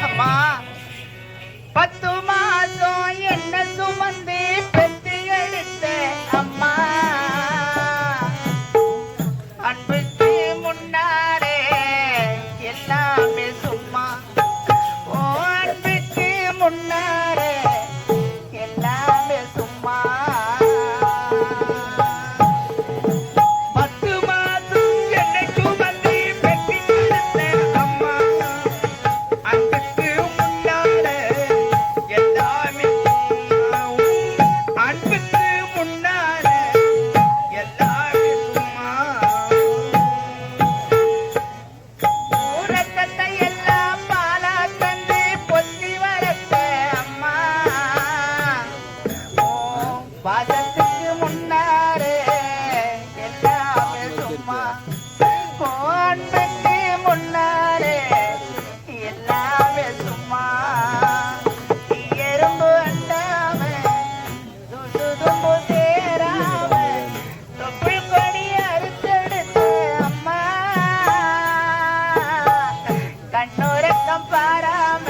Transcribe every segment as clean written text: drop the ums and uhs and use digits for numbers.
அம்மா 10 மாசம் என்ன சுமந்து பெற்று எடுத்த அம்மா அன்புக்கு முன்னாலே எல்லாமே சும்மா ஓ அன்புக்கு முன்னாலே எல்லாமே சும்மா பாசத்துக்கு முன்னாரே எல்லாமே சும்மா அன்புக்கு முன்னாரே எல்லாமே சும்மா எறும்பு அண்டாம தும்பு சேராம தொப்புள் கொடி அறுத்தெடுத்த அம்மா கண்ணுறக்கம் பாராம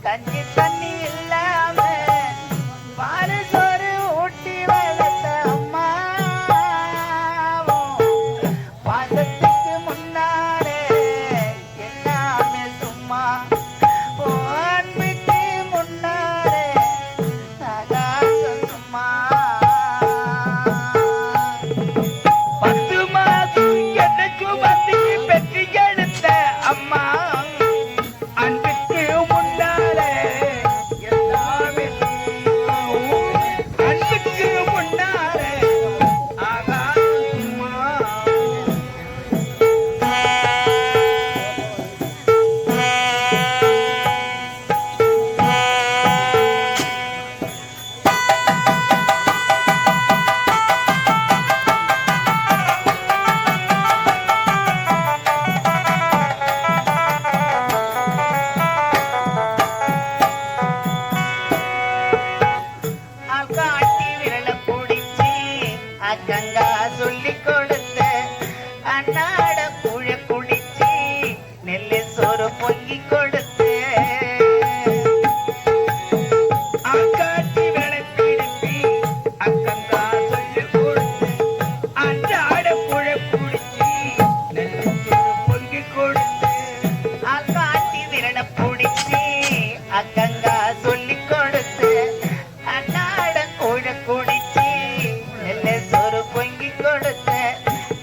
கஞ்சி தண்ணி இல்லாம பாரு சோறு ஊட்டி வளர்த்த அம்மா பாசத்துக்கு முன்னாலே எல்லாமே சும்மா அன்புக்கு முன்னாலே சகாசம் சும்மா 10 மாசம் என்ன சுமந்து பெற்று எடுத்த அம்மா அன்புக்கு முன்னாலே எல்லாமே அன்புக்கு முன்னாலே ஆகாசமா காட்டி விரல பிடிச்சி அக்கங்கா சொல்லி கொடுத்த அன்னாட புழ குடிச்சி நெல்லு சோறு பொங்கி கொடுத்து அக்காட்டி விரல பிடிச்சி அக்கங்கா சொல்லி கொடுத்து அன்னாட புழ குடிச்சி நெல்லு சோறு பொங்கி கொடுத்து அக்காட்டி விரல பிடிச்சி அக்கங்கா சொல்லி கொடுத்து அன்னாட கூழ குடிச்சி நெல்ல சோறு பொங்கி கொடுத்த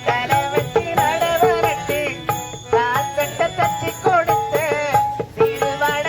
கலவத்தி நடவரட்டு காசட்ட தச்சு கொடுத்த திருவட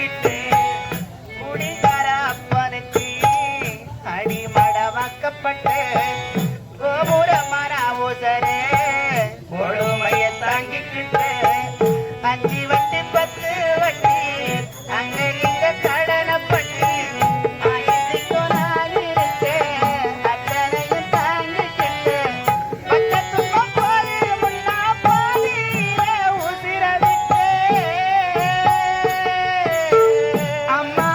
வச்சுக்கிட்டு குடிகார அப்பனுக்கு அடிமடமாக்கப்பட்டு கோபுரமான ஊசரே கொடுமையை தாங்கிக்கிட்டு 5 வட்டி 10 வட்டி அங்க இங்க கடனை பண்ணி ஆயிரத்துக்கும் நாள் இருக்கு அத்தனையும் தாங்கிக்கிட்டு பக்கத்துக்கும் போது முன்னா பாதியில உசிர விட்டு அம்மா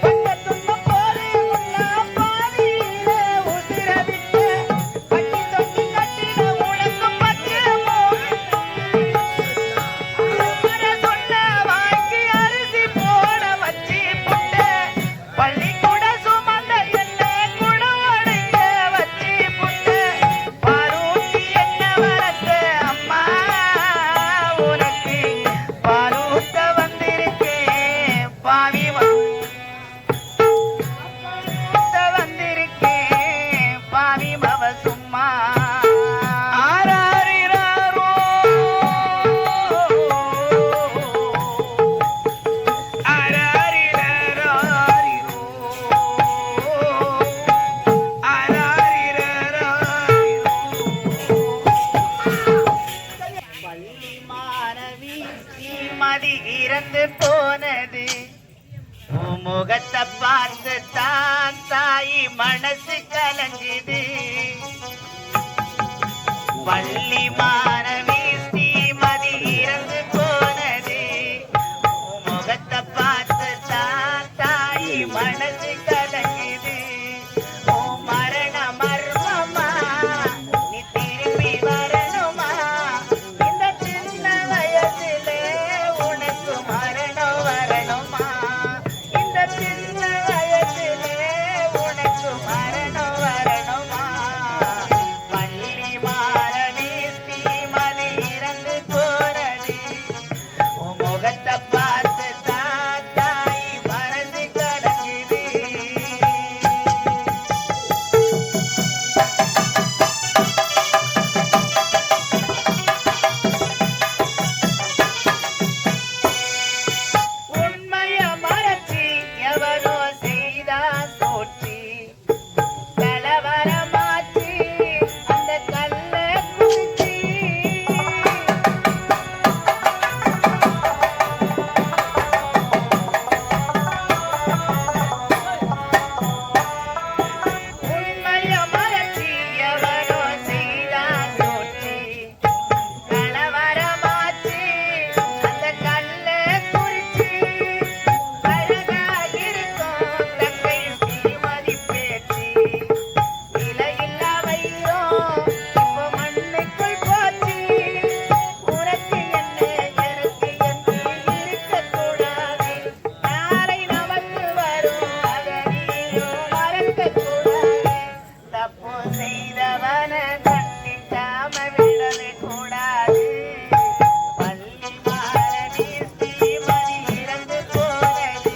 பக்கத்துக்கும் போது முன்னா பாதியில உசிர விட்டு பட்டி தொட்டி கட்டிட உனக்கு பச்சை சொன்ன வாங்கி அரிசி போட வச்சு புட்டு பள்ளிக்கூட சுமந்த என்ன குடவடைக்க வச்சு புட்டு பாலூட்டி என்ன வளர்த்த அம்மா உனக்கு பாலூட்ட வந்திருக்கேன் பாவி வந்திருக்கேன் பாவி மவ சும்மா ஆராரிராரோ ஆராரிராராரிரோ ஆராரிராராரிரோ பள்ளி மாணவி மதி இறந்து போனது உன் முகத்தை பார்த்து தான் தாய் மனசு கலங்குது பள்ளி மாணவி ஸ்ரீமதி இறந்து போனது உன் முகத்தை பார்த்து தான் தாய் மனசு கலங்குது உன் மரண மர்மமா நீ திரும்பி வரணுமா இந்த சின்ன வயசுல உனக்கு மரணம் வரணுமா இந்த சின்ன வயசுல உனக்கு மரணம் வரணுமா பள்ளி மாணவி ஸ்ரீமதி இறந்து போனது உன் முகத்தை பார்த்து தான் தாய் மனசு கலங்குது உண்மைய மறைச்சி எவனோ செய்தா சோற்றி கலவரமாச்சி அந்த கல்ல குடிச்சி உண்மைய மறைச்சி எவனோ செய்தா சோற்றி கலவரமாச்சி அந்த கல்ல குறிச்சி அழகாயிருக்கும் தங்கை ஸ்ரீமதி பேச்சு நிலையில்லா வைரம் இப்போ மண்ணுக்குள் போச்சு உனக்கு என்ன எனக்கு என்று இருக்கக்கூடாது நாளை நமக்கு வரும் அதை நீயும் மறக்கக்கூடாது தப்பு செய்தவன கண்டிக்காம விடவே கூடாது பள்ளி மாணவி ஸ்ரீமதி இறந்து போனது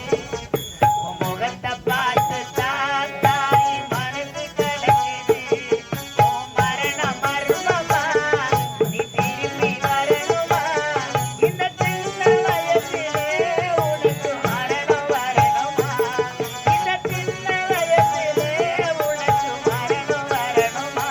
உன் முகத்தை பார்த்து தான் தாய் மனசு கலங்குது உன் மரண மர்மமா நீ திரும்பி வரணுமா இந்த சின்ன வயசிலே உனக்கு மரணம் வரணுமா இந்த சின்ன வயசிலே உனக்கு மரணம் வரணுமா